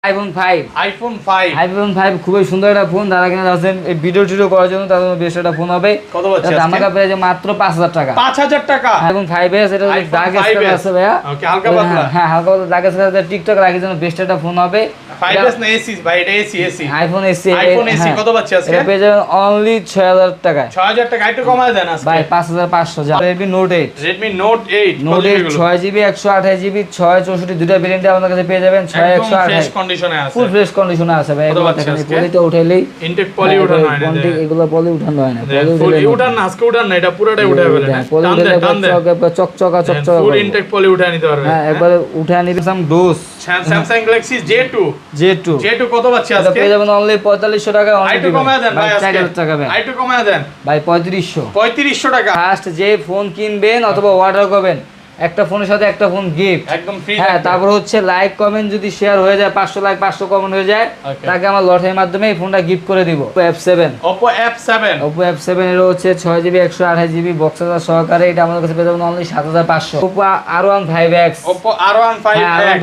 IPhone 5 খুবই সুন্দর একটা ফোন। যারা কিনা যাচ্ছেন এই ভিডিও টিডিও করার জন্য তাদের জন্য বেশ একটা ফোন হবে। কত পাচ্ছেন? দামটা প্রায় মাত্র 5000 টাকা। 5000 টাকা আইফোন 5s এটা দাগ স্ক্র্যাচ আছে ভাইয়া। ওকে, হালকা পাতলা। হ্যাঁ, হালকা পাতলা দাগ স্ক্র্যাচ আছে। টিকটক রাখার জন্য বেস্ট একটা ফোন হবে। 5s না এসি ভাই, এটা AC iPhone AC. IPhone AC কত পাচ্ছেন আজকে? এটা পেয়ে যাবেন অনলি 6000 টাকায়। 6000 টাকা একটু কমায় দেন আজকে ভাই 5500 যা। Redmi Note 8 Note 8 6GB 128GB 664 দুটো ভেরিয়েন্টে আমাদের কাছে পেয়ে যাবেন। 6 128 ফ্রেশ কন্ডিশনে আছে, ফুল ফ্রেশ কন্ডিশনে আছে ভাই। কত পাচ্ছেন আজকে? পলিটা উঠাইলেই ইনটেক পলি উঠানো হয় না, এগুলো পলি উঠানো হয় না। পলি উঠান না আজকে, উঠান না, এটা পুরোটাই উঠায় ফেলেন। টান দেন চকচকা ফুল ইনটেক পলি উঠায় নিতে পারবেন। হ্যাঁ, একবারে উঠায় নিবে। সাম ডোজ Samsung Galaxy J2 কত পাচ্ছেন এটা আজকে? পেয়ে যাবেন অনলি 4500 টাকা। আইটু কমায় দেন ভাই আজকে, 4000 টাকা ভাই। আইটু কমায় দেন ভাই 3500 টাকা। ফার্স্ট যে ফোন কিনবেন অথবা অর্ডার করবেন একটা ফোনের সাথে একটা ফোন গিফট একদম ফ্রি। হ্যাঁ, তারপর হচ্ছে লাইক কমেন্ট যদি শেয়ার হয়ে যায় 500 লাইক 500 কমেন্ট হয়ে যায়, তাকে আমার লটারির মাধ্যমে এই ফোনটা গিফট করে দিব। Oppo F7 এর হচ্ছে 6GB 128GB বক্স সহকারে। এটা আমাদের কাছে পেয়ে যাবেন only 7500। Oppo R1 5X R1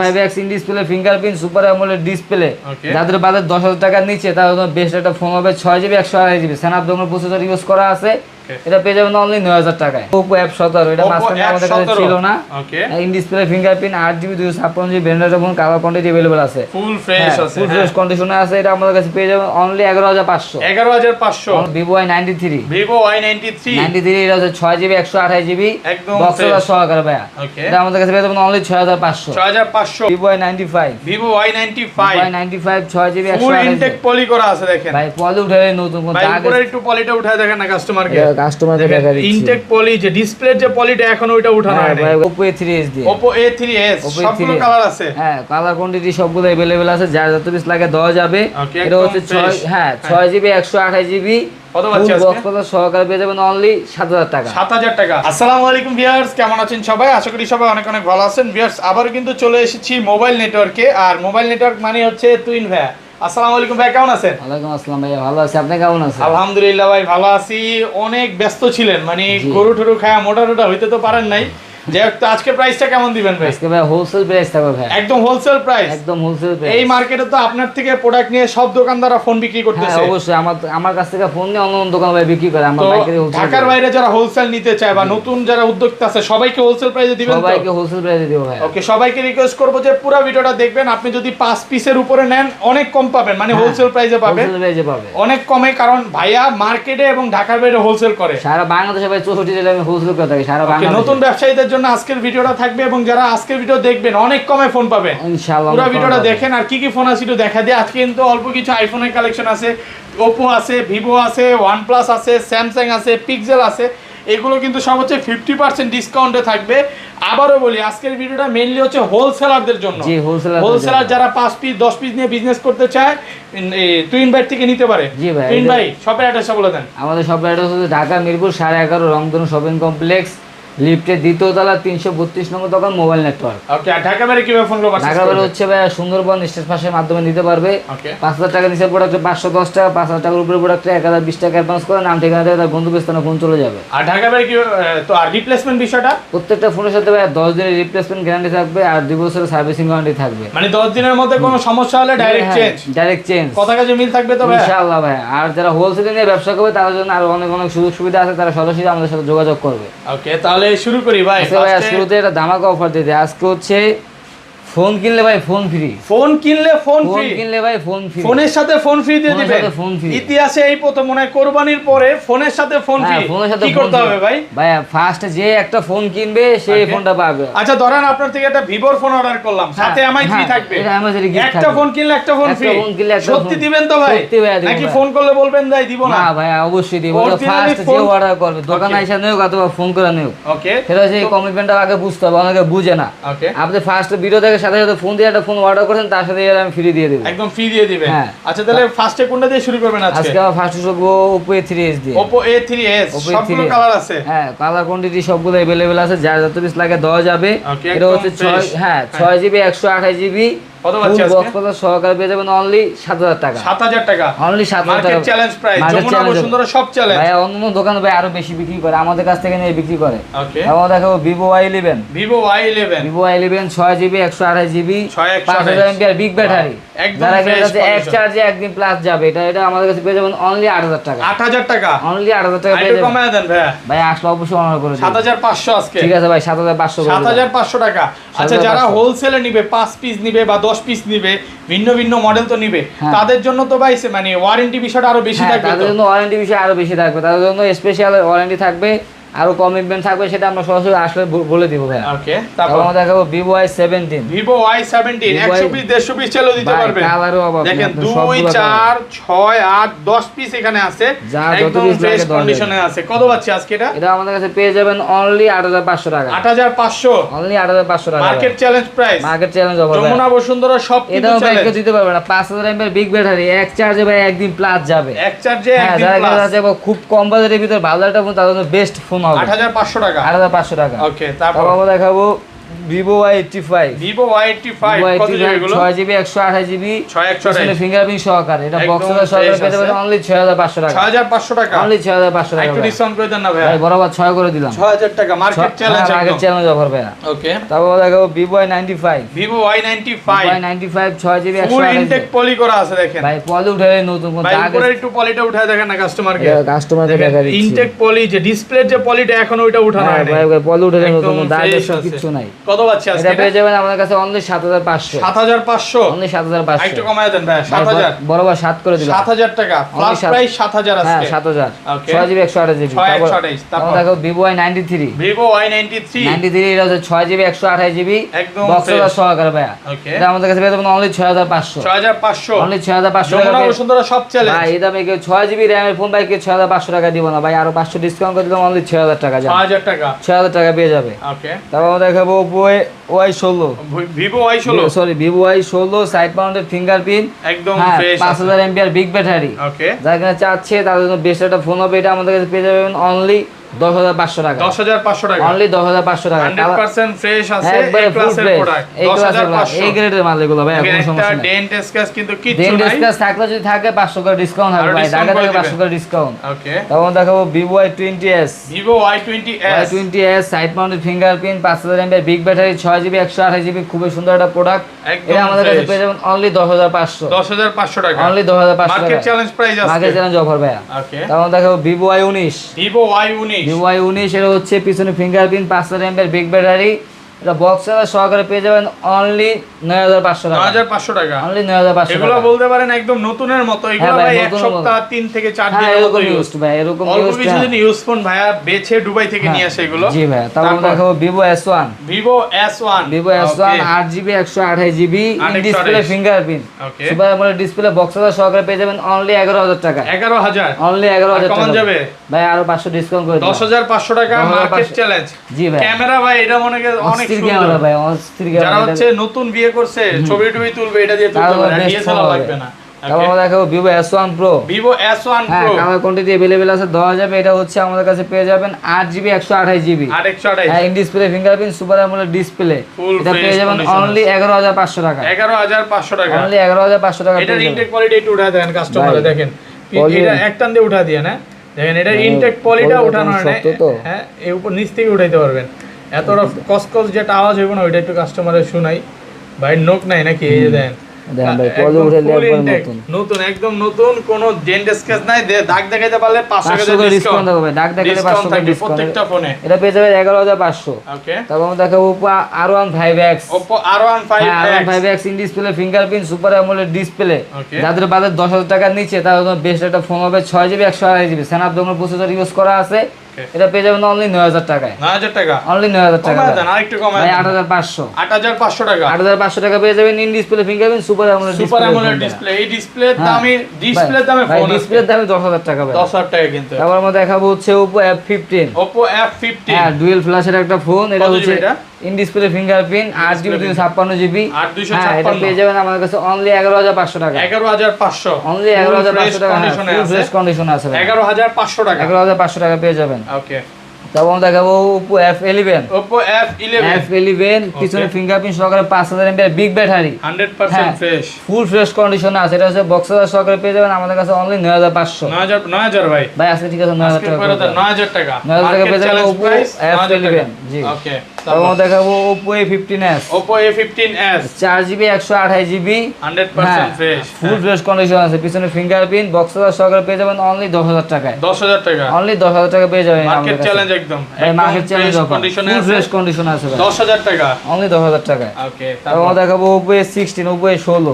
5X in display fingerprint super AMOLED display. যাদের বাজেট 10000 টাকার নিচে তাদের জন্য বেস্ট একটা ফোন হবে। 6GB 128GB Snapdragon processor use করা আছে। এটা পেয়ে যাবেন অনলি 9000 টাকায়। Oppo F17 এটা মাঝখানে আমাদের কাছে ছিল না। In display fingerprint 8GB 256GB ব্র্যান্ডের ফোন, কালার কোয়ান্টিটি अवेलेबल আছে, ফুল ফ্রেশ আছে, ফুল ফ্রেশ কন্ডিশনে আছে। এটা আমাদের কাছে পেয়ে যাবেন অনলি 11500। Vivo Y93 এটা হচ্ছে 6GB 128GB বক্স সহকারে ভাইয়া। এটা আমাদের কাছে পেয়ে যাবেন only 6500। Vivo Y95 6GB 128GB ফুল ইনটেক পলি করা আছে, দেখেন ভাই। পলি উঠালে নতুন কোন ভাই উপরে একটু পলিটা উঠায় দেখেন না কাস্টমারকে দেখা দিচ্ছি। ইনটেক পলি যে ডিসপ্লে যে পলিটা এখন ওইটা উঠানো হয় ভাই। Oppo A3s দিয়ে Oppo A3s সবগুলো কালার আছে। হ্যাঁ, কালার কোয়ান্টিটি সবগুলো अवेलेबल আছে, যার যত পিস লাগে দেওয়া যাবে। এটা হচ্ছে 6GB 128GB কত পাচ্ছেন আজকে? বক্স কত সহকারে পেয়ে যাবেন অনলি 7000 টাকা। আসসালামু আলাইকুম ভিউয়ার্স, কেমন আছেন সবাই? আশা করি সবাই অনেক অনেক ভালো আছেন। ভিউয়ার্স আবার কিন্তু চলে এসেছি মোবাইল নেটওয়ার্কে। আর মোবাইল নেটওয়ার্ক মানে হচ্ছে তুইন ভাই। আসসালামু আলাইকুম ভাই, কেমন আছেন? ওয়ালাইকুম আসসালাম ভাই, ভালো আছি। আপনি কেমন আছেন? আলহামদুলিল্লাহ ভাই ভালো আছি। অনেক ব্যস্ত ছিলেন, মানে গরু টরু খায়া মোটা টোটা হইতে তো পারেন নাই। যে আজকে প্রাইসটা কেমন দিবেন ভাই? আজকে ভাই হোলসেল প্রাইস থাকবে ভাই, একদম হোলসেল প্রাইস। একদম হোলসেল প্রাইস। এই মার্কেটে তো আপনার থেকে প্রোডাক্ট নিয়ে সব দোকানদাররা ফোন বিক্রি করতেছে। হ্যাঁ অবশ্যই, আমার কাছ থেকে ফোন নিয়ে অন্য দোকান ভাই বিক্রি করে। আমার পাইকারি হোলসেল। ঢাকার বাইরে যারা হোলসেল নিতে চায় বা নতুন যারা উদ্যোক্তা আছে সবাইকে হোলসেল প্রাইসে দিবেন তো? সবাইকে হোলসেল প্রাইসে দেব ভাই। ওকে, সবাইকে রিকোয়েস্ট করব যে পুরো ভিডিওটা দেখবেন। আপনি যদি 5 পিসের উপরে নেন অনেক কম পাবেন, মানে হোলসেল প্রাইসে পাবেন। হোলসেল প্রাইসে পাবেন অনেক কমে, কারণ ভাইয়া মার্কেটে এবং ঢাকার বাইরে হোলসেল করে। সারা বাংলাদেশে ভাই 64 জেলায় আমি হোলসেল করে থাকি সারা বাংলাদেশে। নতুন ব্যবসায়ীদের জন্য আজকের ভিডিওটা থাকবে এবং যারা আজকের ভিডিও দেখবেন অনেক কমে ফোন পাবেন ইনশাআল্লাহ। পুরো ভিডিওটা দেখেন। আর কি কি ফোন আছে একটু দেখা দিয়ে। আজকে কিন্তু অল্প কিছু আইফোনের কালেকশন আছে, Oppo আছে, Vivo আছে, OnePlus আছে, Samsung আছে, Pixel আছে। এগুলো কিন্তু সব হচ্ছে 50% ডিসকাউন্টে থাকবে। আবারও বলি আজকের ভিডিওটা মেইনলি হচ্ছে হোলসেলারদের জন্য। জি, হোলসেলার যারা 5 পিস 10 পিস নিয়ে বিজনেস করতে চায় টুইন ভাই থেকে নিতে পারে। জি ভাই। টুইন ভাই শপের অ্যাড্রেসটা বলে দেন। আমাদের শপের অ্যাড্রেস হচ্ছে ঢাকা মিরপুর 11.5 রংধনু শপিং কমপ্লেক্স, লিফটের দ্বিতীয় তলা 332 নম্বর দোকান, মোবাইল নেটওয়ার্ক। ওকে, আর ঢাকা বাইরে কিভাবে ফোন করবে? ঢাকা বাইরে হচ্ছে ভাই সুন্দরবন স্টেট পাশের মাধ্যমে নিতে পারবে। 5000 টাকা নিচে প্রোডাক্টে 510 টাকা, 5000 টাকার উপরে প্রোডাক্টে 1020 টাকা অ্যাডভান্স করে নাম ঠিকানা দিয়ে তার গন্তব্যস্থানে ফোন চলে যাবে। আর ঢাকা বাইরে কি তো আর রিপ্লেসমেন্ট বিষয়টা? প্রত্যেকটা ফোনের সাথে ভাই 10 দিনের রিপ্লেসমেন্ট গ্যারান্টি থাকবে আর 2 বছরের সার্ভিসিং ওয়ারেন্টি থাকবে। মানে 10 দিনের মধ্যে কোনো সমস্যা হলে ডাইরেক্ট চেঞ্জ কথা কাজে মিল থাকবে তো ভাই ইনশাআল্লাহ ভাই। আর যারা হোলসেলে নিয়ে ব্যবসা করবে তাদের জন্য আরো অনেক অনেক সুযোগ সুবিধা আছে, তারা সরাসরি আমাদের সাথে যোগাযোগ করবে। ওকে, তাহলে শুরু করি ভাই। শুরুতে একটা ধামাকা অফার দিতে আজকে হচ্ছে ফোন কিনলে ভাই ফোন ফ্রি। ফোন কিনলে ফোন ফ্রি। কিনলে ভাই ফোন ফ্রি, ফোনের সাথে ফোন ফ্রি দিয়ে দিবেন। ইতিহাসে এই প্রথম মনে হয় কোরবানির পরে ফোনের সাথে ফোন ফ্রি। কি করতে হবে ভাই? ভাই ফার্স্ট যে একটা ফোন কিনবে সেই ফোনটা পাবে। আচ্ছা ধরেন আপনার থেকে একটা ভিভোর ফোন অর্ডার করলাম, সাথে এমআই ফ্রি থাকবে। একটা ফোন কিনলে একটা ফোন ফ্রি। সত্যি দিবেন তো ভাই? নাকি ফোন করলে বলবেন যাই দিব না? না ভাই অবশ্যই দিব। ফার্স্ট যে অর্ডার করবে দোকানে এসে নিও অথবা ফোন করে নিও। ওকে, সেটা সেই কমিটমেন্টটা আগে বুঝতে হবে, অনেকে বুঝে না। আপনি ফার্স্ট ভিডিও দেখে সাথে সাথে ফোন দিয়ে ফোন অর্ডার করেন, তার সাথে আমি ফ্রি দিয়ে দেব, একদম ফ্রি দিয়ে দিবেন। আচ্ছা তাহলে ফার্স্টে কোনটা দিয়ে শুরু করবেন আজকে? আজকে ফার্স্টে শুরু করব Oppo A3s দিয়ে। Oppo A3s সবগুলো কালার আছে। হ্যাঁ, কালার কোয়ান্টিটি সবগুলো अवेलेबल আছে, যার যত পিস লাগে দেওয়া যাবে। এটা হচ্ছে 6GB 128GB কত পাচ্ছি আজকে? বক্স বাজার সহকারে পেয়ে যাবেন অনলি 7000 টাকা। 7000 টাকা অনলি 7000 টাকা market challenge price. Jamuna Bashundhara সব চ্যালেঞ্জ ভাই। অন্য দোকানে ভাই আরো বেশি বিক্রি করে, আমাদের কাছ থেকে নিয়ে বিক্রি করে। ওকে, আমরা দেখাবো Vivo Y11। Vivo Y11 6GB 128GB 5000 mAh big battery, যারা কাছে এক চার্জে একদিন প্লাস যাবে, এটা আমাদের কাছে পেয়ে যাবেন অনলি 8000 টাকা। 8000 টাকা অনলি 8000 টাকা পেয়ে একটু যাবেন। কমায় দেন ভাই। ভাই আসলে অবশ্যই অনার করে দিন। 7500 আজকে। ঠিক আছে ভাই, 7500 করে দিন। 7500 টাকা। আচ্ছা, যারা হোলসেলে নিবে, 5 পিস নিবে বা 10 পিস নিবে, ভিন্ন ভিন্ন মডেল তো নিবে, তাদের জন্য তো ভাই মানে ওয়ারেন্টি বিষয়টা আরো বেশি থাকবে। তাদের জন্য ওয়ারেন্টি বিষয় আরো বেশি থাকবে, তাদের জন্য স্পেশাল ওয়ারেন্টি থাকবে, আরো কমিটমেন্ট থাকবে, সেটা আমরা সরাসরি আসলে বলে দিব ভাই। ওকে, তারপর আমরা দেখাবো Vivo Y17। Vivo Y17 100 piece 150 piece চাইলেও দিতে পারবেন। কালারও অভাব নেই, দেখেন আপনি 2 সবগুলো 4 6 8 10 পিস এখানে আছে, একদম ফ্রেশ কন্ডিশনে আছে। কত পাচ্ছি আজকে এটা? এটা আমাদের কাছে পেয়ে যাবেন অনলি 8500 টাকা। 8500 অনলি 8500 টাকা market challenge price. Market challenge offer. Jamuna Bashundhara সব কিছু এটাও চ্যালেঞ্জ। ব্যাংকে দিতে পারবে না, 5000 mAh বিগ ব্যাটারি, এক চার্জে ভাই একদিন প্লাস যাবে। এক চার্জে একদিন যারা প্লাস আছে খুব কম বাজেটের ভিতর ভালো একটা ফোন, তাদের জন্য বেস্ট ফোন হবে। 8500 টাকা। 8500 টাকা। ওকে, তারপর আমরা দেখাবো Vivo Y85। Vivo Y85 কত জিবি এগুলো? 6GB 128GB 6128 ফিঙ্গারপ্রিন্ট সহকারে, এটা একদম বক্স সহকারে fresh পেয়ে যাবেন আছে। অনলি 6500 টাকা। 6500 টাকা। অনলি 6500 টাকা। একটু ডিসকাউন্ট করে দেন না ভাই। ভাই বরাবর 6 করে দিলাম। 6000 টাকা মার্কেট চ্যালেঞ্জ একদম। মার্কেট চ্যালেঞ্জ অফার ভাই। ওকে, তারপর দেখাবো Vivo Y95। Vivo Y95 Y95 6GB ফুল 128GB ইনটেক পলি করা আছে দেখেন ভাই। পলি উঠে নতুন কোন ভাই, দাগ উপরে একটু পলিটা উঠায় দেখেন না কাস্টমারকে। কাস্টমারকে দেখা দিচ্ছি। ইনটেক পলি যে ডিসপ্লে যে পলিটা এখন ওইটা উঠানো হয় ভাই ভাই পলি উঠে নতুন কোন দাগ fresh আছে। কিছু নাই। কত পাচ্ছি আজকে? এটা পেয়ে যাবেন আমাদের কাছে অনলি 7500। 7500 অনলি 7500। একটু কমায় দেন ভাই। 7000 বরাবর 7 করে দিলাম। 7000 টাকা প্লাস প্রাইস 7000 হ্যাঁ আজকে। 7000। ওকে, 6GB 128GB 128 তারপর দেখো Vivo Y93। Vivo Y93 এটা হচ্ছে 6GB 128GB একদম বক্স সহকারে ভাই। ওকে, এটা আমাদের কাছে পেয়ে যাবেন অনলি 6500। 6500 অনলি 6500 যমুনা টাকা। বসুন্ধরা সব চ্যালেঞ্জ ভাই এই দামে কেউ 6GB র‍্যামের ফোন ভাই কেউ 6500 টাকা দিব না ভাই, আরো 500 ডিসকাউন্ট করে দিলাম অনলি 6000 টাকা। 6000 টাকা 6000 টাকা পেয়ে যাবে। ওকে, তারপর আমরা দেখাবো Oppo Y16। Vivo Y16 sorry Vivo Y16 side mounted fingerprint একদম হ্যাঁ, ফ্রেশ 5000 mAh বিগ ব্যাটারি, ওকে, যারা কিনা চাচ্ছে তাদের জন্য বেস্ট একটা ফোন হবে। এটা আমাদের কাছে পেয়ে যাবেন অনলি 10500 টাকা। 10500 টাকা অনলি 10500 টাকা। 100% ফ্রেশ আছে, একবারে এই ক্লাসের ফুল প্রোডাক্ট। এই ক্লাসের এই গ্রেডের মাল এগুলো ভাই, কোনো সমস্যা নেই। ডেন্ট স্ক্র্যাচ কিন্তু কিচ্ছু ডেন্ট নাই। স্ক্র্যাচ থাকলে যদি থাকে 500 করে ডিসকাউন্ট হবে আরো ভাই, discount ঢাকা থেকে করে 500 করে ডিসকাউন্ট। ওকে, তারপর দেখাবো Vivo Y20s। Vivo Y20s Y20s side mounted fingerprint 5000 mAh big battery 6GB 128GB, খুবই সুন্দর একটা প্রোডাক্ট। একদম এটা আমাদের কাছে fresh। পেয়ে যাবেন অনলি 10500। 10500 টাকা অনলি 10500 মার্কেট টাকা। চ্যালেঞ্জ প্রাইস আছে। মার্কেট চ্যালেঞ্জ অফার ভাই। ওকে, তারপর দেখাবো Vivo Y19। Vivo Y19 Vivo Y19 এর হচ্ছে পিছনে ফিঙ্গারপ্রিন্ট 5000 mAh বিগ ব্যাটারি, এটা বক্স সহকারে পেয়ে যাবেন অনলি 9500 টাকা। 9500 টাকা অনলি 9500 এগুলো টাকা। বলতে পারেন একদম নতুনের মতো। এগুলো ভাই, ভাই এক নতুনের মতো। সপ্তাহ 3 থেকে 4 হ্যাঁ দিনের মতো এরকম ইউজ। ইউজ ভাই, এরকম অল্প ইউজ। কিছুদিন ইউজ ফোন ভাইয়া বেছে দুবাই থেকে নিয়ে আসে এগুলো। জি ভাই। তারপর দেখাবো Vivo S1। Vivo S1 Vivo S1 8GB 128GB in 128 display fingerprint okay, super AMOLED display box সহকারে পেয়ে যাবেন অনলি 11000 টাকা। 11000 অনলি 11000 কমন টাকা যাবে ভাই, আরো 500 ডিসকাউন্ট করে দিন। 10500 টাকা মার্কেট চ্যালেঞ্জ। জি ভাই। ক্যামেরা ভাই এটা মনে হয় অনেক অস্থির সুন্দর ক্যামেরা ভাই, অস্থির যারা ক্যামেরা। হচ্ছে নতুন বিয়ে করছে ছবি টবি তুলবে এটা দিয়ে তুলতে পারে, ডিএসএলআর লাগবে না। তারপর আমরা দেখাবো Vivo S1 Pro। Vivo S1 হ্যাঁ Pro কালার কোয়ান্টিটি अवेलेबल আছে, দেওয়া যাবে। এটা হচ্ছে আমাদের কাছে পেয়ে যাবেন 8GB 128GB 828 হ্যাঁ, in display fingerprint super AMOLED display. Full এটা পেয়ে fresh যাবেন condition অনলি 11500 টাকা। 11500 টাকা অনলি 11500 টাকা এটা পেয়ে যাবেন। ইনটেক কোয়ালিটি একটু উঠা দেন কাস্টমারে ভাই, দেখেন poly- এটা এক টান দিয়ে উঠা দিয়ে না দেখেন এটা ইনটেক পলিটা poly উঠানো হয় না। শক্ত তো। হ্যাঁ এই উপর নিচ থেকে উঠাইতে পারবেন। এতটা কসকস যেটা আওয়াজ হইব না ওইটা একটু কাস্টমারে শুনাই। ভাই নোক নাই নাকি এই যে দেন দেখেন ভাই, একদম পলি উঠে full একবার intake, নতুন। নতুন একদম নতুন, কোনো ডেন্ট স্কেচ নাই, দাগ দেখাইতে পারলে 500 টাকা 500 করে ডিসকাউন্ট ডিসকাউন্ট হবে, ডাক দেখালে 500 করে ডিসকাউন্ট প্রত্যেকটা ফোনে। এটা পেয়ে যাবে 11500। ওকে, তারপর আমরা দেখাবো Oppo R1 5X। Oppo R1 হ্যাঁ, R1 5X 5X in display fingerprint super AMOLED display, Okay. যাদের বাজেট 10000 টাকার নিচে তাদের জন্য বেস্ট একটা ফোন হবে। 6GB 128GB Snapdragon processor use করা আছে। এটা পেয়ে যাবেন অনলি 9000 টাকায়। 9000 টাকা অনলি 9000 টাকা কমায় দেন আরেকটু কমায় ভাই। দেন 8500 8500 টাকা 8500 টাকা পেয়ে যাবেন in display fingerprint super AMOLED super AMOLED display. এই ডিসপ্লের হ্যাঁ। দামে ডিসপ্লের দামে ভাই ফোন ডিসপ্লের দামে 10000 টাকা ভাই। 10000 টাকা কিন্তু। তারপর আমরা দেখাবো হচ্ছে Oppo F15। Oppo F15 হ্যাঁ ডুয়াল ফ্ল্যাশের একটা ফোন। এটা কত হচ্ছে GB এটা? In display fingerprint 8GB 256GB। 8256 হ্যাঁ এটা পেয়ে যাবেন আমাদের কাছে অনলি 11500 টাকা। 11500 অনলি 11500 টাকা কন্ডিশনে ফুল আছে। ফ্রেশ কন্ডিশন আছে ভাই। 11500 টাকা 11500 টাকা পেয়ে যাবেন। ওকে, তারপর আমরা দেখাবো Oppo F11 পিছনে ফিঙ্গারপ্রিন্ট সহকারে 5000 mAh big battery 100% fresh full fresh কন্ডিশনে আছে। এটা হচ্ছে বক্স চার্জার সহকারে পেয়ে যাবেন আমাদের কাছে অনলি 9500 9000 ভাই আজকে ঠিক আছে 9000 টাকা 9000 টাকা পেয়ে যাবেন Oppo F11 জি। ওকে তারপর দেখাবো Oppo A15s 4GB 128GB 100% fresh full fresh condition আছে। পিছনে ফিঙ্গারপ্রিন্ট বক্স চার্জার সহকারে পেয়ে যাবেন অনলি 10000 টাকায় অনলি 10000 টাকা পেয়ে যাবেন মার্কেট চ্যালেঞ্জ একদম মার্কেট চ্যালেঞ্জ কন্ডিশনে আছে ফ্রেশ কন্ডিশন আছে 10000 টাকা অনলি 10000 টাকা। ওকে তারপর দেখাবো Oppo A16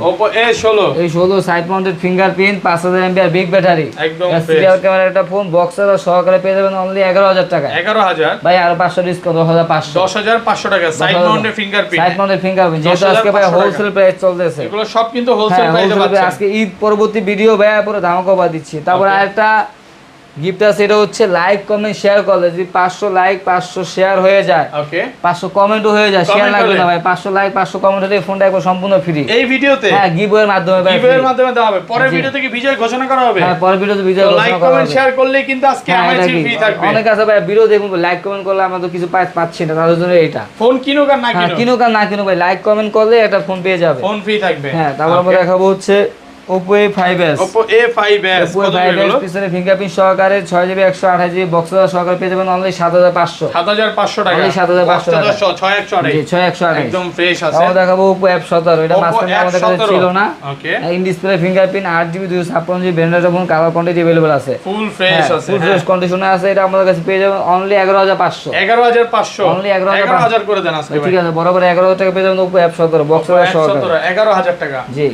Oppo A16 side mounted fingerprint 5000 mAh big battery একদম সিরিয়াল ক্যামেরা একটা ফোন বক্স চার্জার সহকারে পেয়ে যাবেন অনলি 11000 টাকা 11000 ভাই আর 500 ডিসকাউন্ট 10500 টাকা সাইড মাউন্টেড ফিঙ্গারপ্রিন্ট যেহেতু আজকে ভাই হোলসেল প্রাইস চলতেছে এগুলো সব কিন্তু হোলসেল প্রাইসে পাচ্ছেন। আজকে ঈদ পরবর্তী ভিডিও ভাই পুরো ধামাকা অফার দিচ্ছি। তারপর আরেকটা গিফট আছে, এটা হচ্ছে লাইক কমেন্ট শেয়ার করলে যদি 500 লাইক 500 শেয়ার হয়ে যায়, ওকে 500 কমেন্টও হয়ে যায়, শেয়ার লাগবে না ভাই, 500 লাইক 500 কমেন্ট হলে ফোনটা একবার সম্পূর্ণ ফ্রি এই ভিডিওতে। হ্যাঁ গিভওয়ের মাধ্যমে ভাই, গিভওয়ের মাধ্যমে দেওয়া হবে। পরের ভিডিওতে কি বিজয় ঘোষণা করা হবে? হ্যাঁ পরের ভিডিওতে বিজয় ঘোষণা করা হবে। লাইক কমেন্ট শেয়ার করলে কিন্তু আজকে এমআইসি ফ্রি থাকবে। অনেক আছে ভাই ভিডিও দেখুন লাইক কমেন্ট করলে আমরা তো কিছু পাচ্ছি না, তার জন্য এটা ফোন কিনুক আর না কিনুক আর না কিনুক ভাই লাইক কমেন্ট করলে একটা ফোন পেয়ে যাবে, ফোন ফ্রি থাকবে। হ্যাঁ তারপর আমরা দেখাবো হচ্ছে Oppo A5s পিছনে ফিঙ্গারপ্রিন্ট সহকারে 6GB 128GB বক্স সহকারে পেয়ে যাবেন অনলি 7500 টাকা, অনলি 7500 টাকা 6128 একদম ফ্রেশ আছে। আমরা দেখাবো Oppo F17, এটা মাঝখানে আমাদের কাছে ছিল না, okay in display fingerprint 8GB 256GB branded এবং কালার কোয়ান্টিটি अवेलेबल আছে, ফুল ফ্রেশ আছে, ফুল ফ্রেশ কন্ডিশনে আছে। এটা আমাদের কাছে পেয়ে যাবেন অনলি 11500 অনলি 11000 করে দেন আজকে ভাই, ঠিক আছে বরাবর 11000 টাকা পেয়ে যাবেন Oppo F17 বক্স সহকারে 11000 টাকা জি।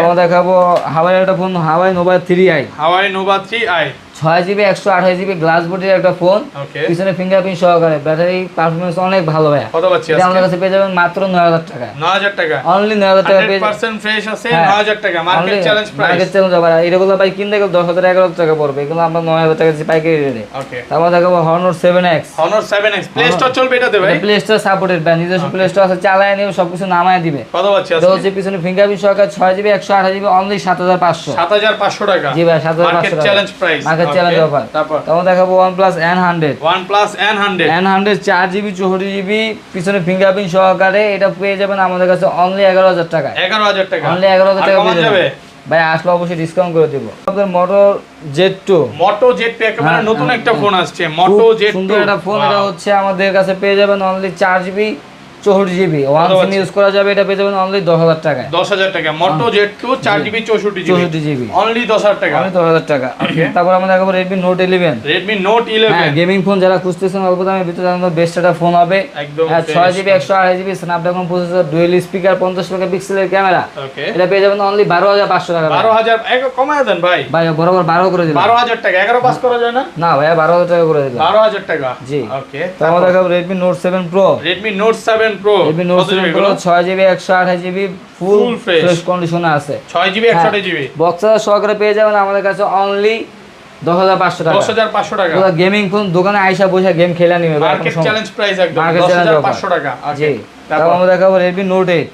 আমরা দেখাবো হাওয়াই একটা ফোন হাওয়াই Nova 3i 6GB 128GB glass বডির একটা ফোন, পিছনে ফিঙ্গারপ্রিন্ট সহকারে, ব্যাটারি পারফরম্যান্স অনেক ভালো ভাই। কত পাচ্ছি এটা আমাদের কাছে পেয়ে যাবেন মাত্র 9000 টাকা, 9000 টাকা অনলি 9000 টাকা পেয়ে 100% ফ্রেশ আছে 9000 টাকা market challenge price. Market challenge ভাই এগুলো ভাই কিনতে গেলে 10000 11000 টাকা পড়বে, এগুলো আমরা 9000 টাকা দিয়ে পাইকারি রেটে। ওকে তারপর দেখাবো Honor 7X প্লে স্টোর চলবে এটাতে ভাই, প্লে স্টোর সাপোর্টেড ভাই, নিজস্ব প্লে স্টোর আছে, চালায় নিও সবকিছু নামায় দিবে। কত পাচ্ছি এটা হচ্ছে পিছনে ফিঙ্গারপ্রিন্ট সহকারে 6GB 128GB অনলি 7500 টাকা জি ভাই 7500 market challenge price, market challenge offer. তারপর দেখাবো OnePlus N100 4GB 64GB পিছনে ফিঙ্গারপ্রিন্ট সহকারে, এটা পেয়ে যাবেন আমাদের কাছে অনলি 11000 টাকা, 11000 টাকা অনলি 11000 টাকা পেয়ে যাবেন ভাই, আসলে অবশ্যই ডিসকাউন্ট করে দেব। আপনাদের Moto Z2 একেবারে নতুন একটা ফোন আসছে, Moto Z2 সুন্দর একটা ফোন, এটা হচ্ছে আমাদের কাছে পেয়ে যাবেন only 4GB 64GB one SIM use করা যাবে, এটা পেয়ে যাবেন অনলি 10000 টাকা, 10000 টাকা Moto Z2 4GB 64GB only 10000 টাকা, অনলি 10000 টাকা। তারপর আমরা দেখাবো Redmi Note 11 হ্যাঁ গেমিং ফোন যারা খুঁজতেছেন অল্প দামের ভিতরে জানেন বেস্ট একটা ফোন হবে, একদম 6GB 128GB Snapdragon processor, dual speaker, 50 মেগাপিক্সেলের ক্যামেরা, ওকে এটা পেয়ে যাবেন অনলি 12500 টাকা, 12000 এক কমায় দেন ভাই, বরাবর 12 করে দিলাম, 12000 টাকা 11 পাস করা যায় না, না ভাই 12000 টাকা করে দিলাম, 12000 টাকা জি। ওকে তারপর দেখাবো Redmi Note 7 Pro 7 Pro 6GB 128GB full fresh কন্ডিশনে আছে, 6GB 128GB বক্সার সহকারে পেয়ে যাবেন আমাদের কাছে অনলি 10500 টাকা, 10500 টাকা গেমিং ফোন দোকানে আইসা বসে গেম খেলা নিবে, মার্কেট চ্যালেঞ্জ প্রাইস একদম 10500 টাকা। জি তারপর আমরা দেখাবো Redmi Note 8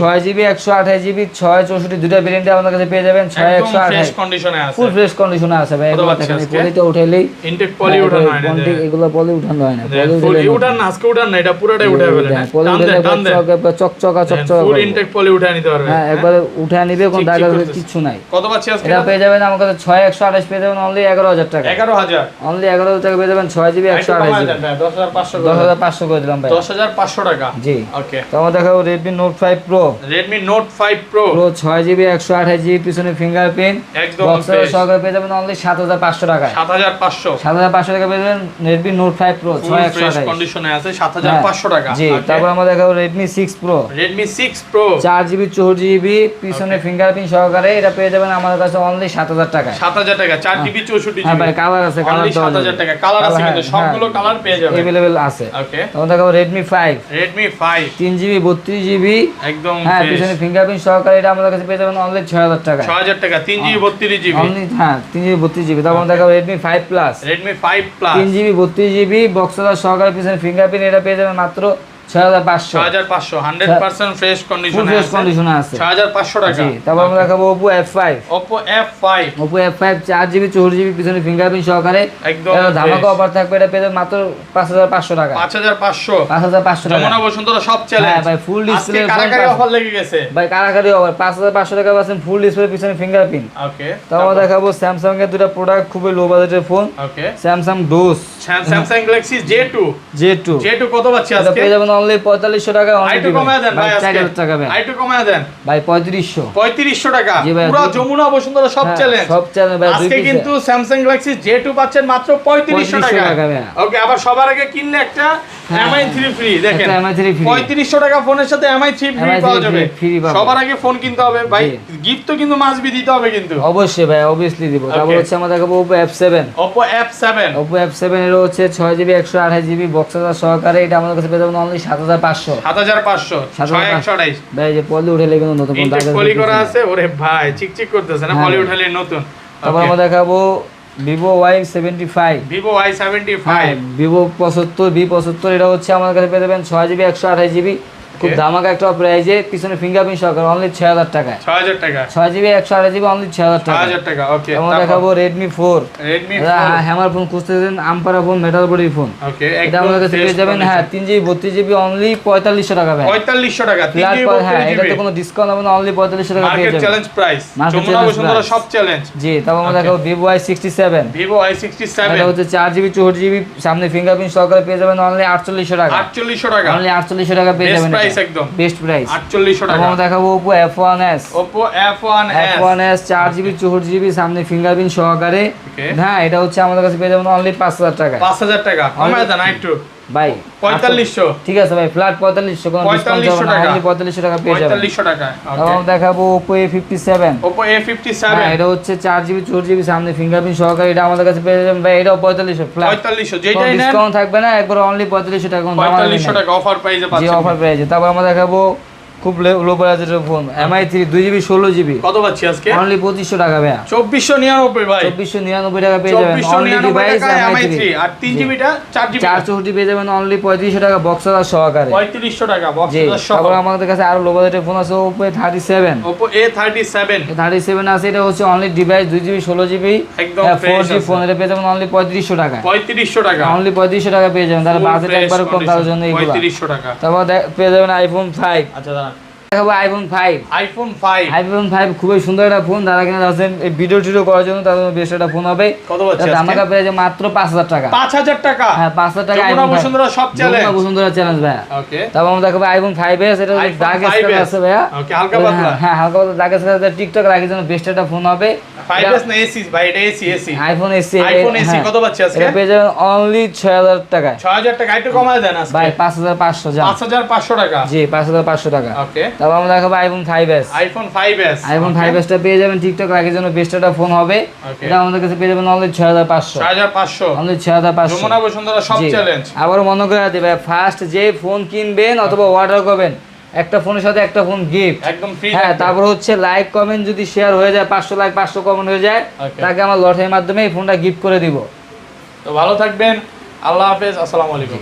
6GB 128GB 664 দুটো ভেরিয়েন্টে আমাদের কাছে পেয়ে যাবেন, 6128 ফ্রেশ কন্ডিশনে আছে, ফুল ফ্রেশ কন্ডিশনে আছে ভাই, এগুলো দেখেন পলিটা উঠাইলেই ইনটেক পলি উঠানো হয় না, এগুলো পলি উঠানো হয় না, পলি উঠান না আজকে উঠান না, এটা পুরোটাই উঠায় ফেলেন, পলি উঠালে চকচকা ফুল ইনটেক পলি উঠায় নিতে পারবে, হ্যাঁ একবারে উঠায় নিবে, কোন দাগ কিছু নাই। কত পাচ্ছি আজকে এটা পেয়ে যাবেন আমার কাছে 6128 পেয়ে যাবেন অনলি 11000 টাকা, 11000 অনলি 11000 টাকা পেয়ে যাবেন 6GB 128GB 10500 করে দিলাম ভাই, 10500 টাকা জি। ওকে তারপর দেখাবো Redmi Note 5 Pro 6GB 128GB পিছনে ফিঙ্গারপ্রিন্ট একদম বক্সের সহকারে পেয়ে যাবেন অনলি 7500 টাকা, 7500 টাকা পেয়ে যাবেন Redmi Note 5 Pro 628 কন্ডিশনে আছে 7500 টাকা, জি। তারপর আমরা দেখাবো Redmi 6 Pro 4GB 64GB পিছনে ফিঙ্গারপ্রিন্ট সহকারে, এটা পেয়ে যাবেন আমাদের কাছে অনলি 7000 টাকা, 7000 টাকা 4GB 64GB হ্যাঁ ভাই কালার আছে, কালার 7000 টাকা কালার আছে, কিন্তু সবগুলো কালার পেয়ে যাবেন अवेलेबल আছে। ওকে তারপর দেখাবো Redmi 5 3GB 32GB একদম হ্যাঁ পিছনে ফিঙ্গারপ্রিন্ট সহকারে, এটা আমাদের কাছে পেয়ে যাবেন অনলি 6000 টাকা, 6000 টাকা 3GB 32GB অনলি হ্যাঁ 3GB 32GB। তারপর দেখাবো Redmi 5 Plus 3GB 32GB বক্সের সহকারে পিছনে ফিঙ্গারপ্রিন্ট, এটা পেয়ে যাবেন মাত্র 6500 6500 100% ফ্রেশ কন্ডিশনে ফ্রেশ কন্ডিশনে আছে 6500 টাকা। জি, তারপর আমরা দেখাবো Oppo F5 Oppo F5 4GB 64GB পিছনে ফিঙ্গারপ্রিন্ট সহকারে একদম এটা ধামাকা অফার থাকবে, এটা পেয়ে যাবেন মাত্র 5500 টাকা। 5500 টাকা। যমুনা বসুন্ধরা সব চ্যালেঞ্জ। হ্যাঁ ভাই, ফুল ডিসপ্লে কারাকারি অফার লেগে গেছে ভাই, কারাকারি অফার 5500 টাকা পাচ্ছেন ফুল ডিসপ্লে পিছনে ফিঙ্গারপ্রিন্ট। ওকে, তারপর দেখাবো স্যামসাং এর দুটো প্রোডাক্ট, খুবই লো বাজেটের phone. Okay, Samsung Duos, Samsung Galaxy J2 কত পাচ্ছি এটা আজকে? পেয়ে যাবেন অনলি 4500 টাকা। আইটু কমায় দেন ভাই, আজকে 4000 টাকা ভাই। আইটু কমায় দেন ভাই 3500 টাকা। জি ভাই, পুরো যমুনা বসুন্ধরা সব হ্যাঁ, চ্যালেঞ্জ। সব চ্যালেঞ্জ ভাই। আজকে কিন্তু স্যামসাং গ্যালাক্সি J2 পাচ্ছেন মাত্র 3500 টাকা। ওকে, আবার সবার আগে কিনলে একটা MI3 ফ্রি। দেখেন, 3500 টাকা ফোনের সাথে MI3 ফ্রি পাওয়া যাবে। সবার আগে ফোন কিনতে হবে ভাই, গিফট তো কিন্তু মাস্ট বি দিতে হবে কিন্তু। অবশ্যই ভাই, অবভিয়াসলি দিব। তারপর হচ্ছে আমরা দেখাবো Oppo F7 এর হচ্ছে 6GB 128GB বক্স সহকারে, এটা আমাদের কাছে পেয়ে যাবেন অনলি 7500 6128 ভাই। যে পলি উঠে লেগে নতুন কোন দাগ পলি করা আছে। ওরে ভাই, চিকচিক করতেছে না, পলি উঠালে নতুন। তারপর আমরা দেখাবো Vivo Y75 Vivo Y75 Vivo 75 V75, এটা হচ্ছে আমাদের কাছে পেয়ে যাবেন 6GB 128GB খুব ধামাকা একটা প্রাইজে, পিছনে ফিঙ্গারপ্রিন্ট সহকারে অনলি 6000 টাকা। 6000 টাকা 6GB 128GB অনলি 6000 টাকা। 6000 টাকা। ওকে, আমরা দেখাবো Redmi 4 হ্যামার ফোন খুঁজতেছেন, আমপারা ফোন, মেটাল বডি ফোন। ওকে, এটা আমাদের কাছে পেয়ে যাবেন হ্যাঁ 3GB 32GB অনলি 4500 টাকা ভাই। 4500 টাকা 3GB হ্যাঁ, এটাতে কোনো ডিসকাউন্ট হবে না, অনলি 4500 টাকা পেয়ে মার্কেট যাবেন। চ্যালেঞ্জ প্রাইস, যমুনা বসুন্ধরা সব চ্যালেঞ্জ। জি, তারপর আমরা দেখাবো Vivo Y67 এটা হচ্ছে 4GB 64GB সামনে ফিঙ্গারপ্রিন্ট সহকারে পেয়ে যাবেন অনলি 4800 টাকা। 4800 টাকা অনলি 4800 টাকা পেয়ে যাবেন। প্রাইস একদম বেস্ট প্রাইস 4800 টাকা। আমরা দেখাবো Oppo F1s 4GB 64GB সামনে ফিঙ্গারপ্রিন্ট সহকারে। হ্যাঁ, এটা হচ্ছে আমাদের কাছে পেয়ে যাবেন অনলি 5000 টাকা। 5000 টাকা কমায় দেন একটু ভাই। 4500 ঠিক আছে ভাই, ফ্ল্যাট 4500, কোনো ডিসকাউন্ট হবে না, অনলি 4500 টাকা পেয়ে যাবেন। 4500 টাকা। আমরা দেখাবো Oppo A57 হ্যাঁ, এটা হচ্ছে 4GB 64GB সামনে ফিঙ্গারপ্রিন্ট সহকারে, এটা আমাদের কাছে পেয়ে যাবেন ভাই, এটাও 4500 ফ্ল্যাট। 4500 যেটাই নেন ডিসকাউন্ট থাকবে না, একবার অনলি 4500 টাকা। 4500 টাকা অফার প্রাইসে জি, পাচ্ছেন। অফার প্রাইসে। তারপর আমরা দেখাবো খুব লো বাজেটের ফোন MI3 2GB 16GB কত পাচ্ছি আজকে? অনলি 2500 টাকা ভাই। 2499 ভাই, 2499 টাকা পেয়ে যাবেন অনলি 2499 ডিভাইস টাকা MI3 আর 3GB টা 4GB 464 পেয়ে যাবেন অনলি 3500 টাকা বক্স সহকারে। 3500 টাকা বক্স জি, সহ। তারপর আমাদের কাছে আরো লো বাজেটের ফোন আছে Oppo A37 37 আছে, এটা হচ্ছে অনলি ডিভাইস 2GB 16GB একদম 4G ফোন, এটা পেয়ে যাবেন অনলি 3500 টাকা। 3500 টাকা অনলি 3500 টাকা পেয়ে যাবেন, তাহলে বাজেট একবার কম, তার জন্য এইগুলো 3500 টাকা। তারপর পেয়ে যাবেন iPhone 5 আচ্ছা দাঁড়ান, দেখাবো iPhone 5 খুবই সুন্দর একটা ফোন। যারা কিনা আছেন এই ভিডিও টিডিও করার জন্য, তাদের জন্য বেস্ট একটা ফোন হবে। কত পাচ্ছি ধামাকা পেয়ে যায় মাত্র 5000 টাকা। 5000 টাকা হ্যাঁ, 5000 টাকা যমুনা iPhone 5 বসুন্ধরা সব চ্যালেঞ্জ। যমুনা বসুন্ধরা চ্যালেঞ্জ ভাই। ওকে, তারপর আমরা দেখাবো iPhone 5s, এটা iPhone ডার্ক 5s স্ক্রিন আছে ভাইয়া। ওকে, হালকা পাতলা। হ্যাঁ, হালকা পাতলা ডার্ক স্ক্রিন, টিকটক রাখার জন্য বেস্ট একটা ফোন হবে। 5s না এসি ভাই, এটা AC iPhone SE iPhone SE কত পাচ্ছি আজকে? এটা পেয়ে যাবেন অনলি 6000 টাকা। 6000 টাকা একটু কমায় দেন আজকে ভাই 5500 যা। 5500 টাকা। জি, 5500 টাকা। ওকে, তারপর আমরা দেখাবো iPhone 5s iPhone 5s টা পেয়ে যাবেন টিকটক রাখার জন্য বেস্ট একটা ফোন হবে। এটা আমাদের কাছে পেয়ে যাবেন অনলি 6500 অনলি 6500 যমুনা বসুন্ধরা সব চ্যালেঞ্জ। আবার মনে করে দিবে, ফার্স্ট যে ফোন কিনবেন অথবা অর্ডার করবেন, একটা ফোনের সাথে একটা ফোন গিফট একদম ফ্রি। হ্যাঁ, তারপর হচ্ছে লাইক কমেন্ট যদি শেয়ার হয়ে যায়, 500 লাইক 500 কমেন্ট হয়ে যায়, তাকে আমার লটারির মাধ্যমে এই ফোনটা গিফট করে দিব। তো ভালো থাকবেন, আল্লাহ হাফেজ, আসসালামু আলাইকুম।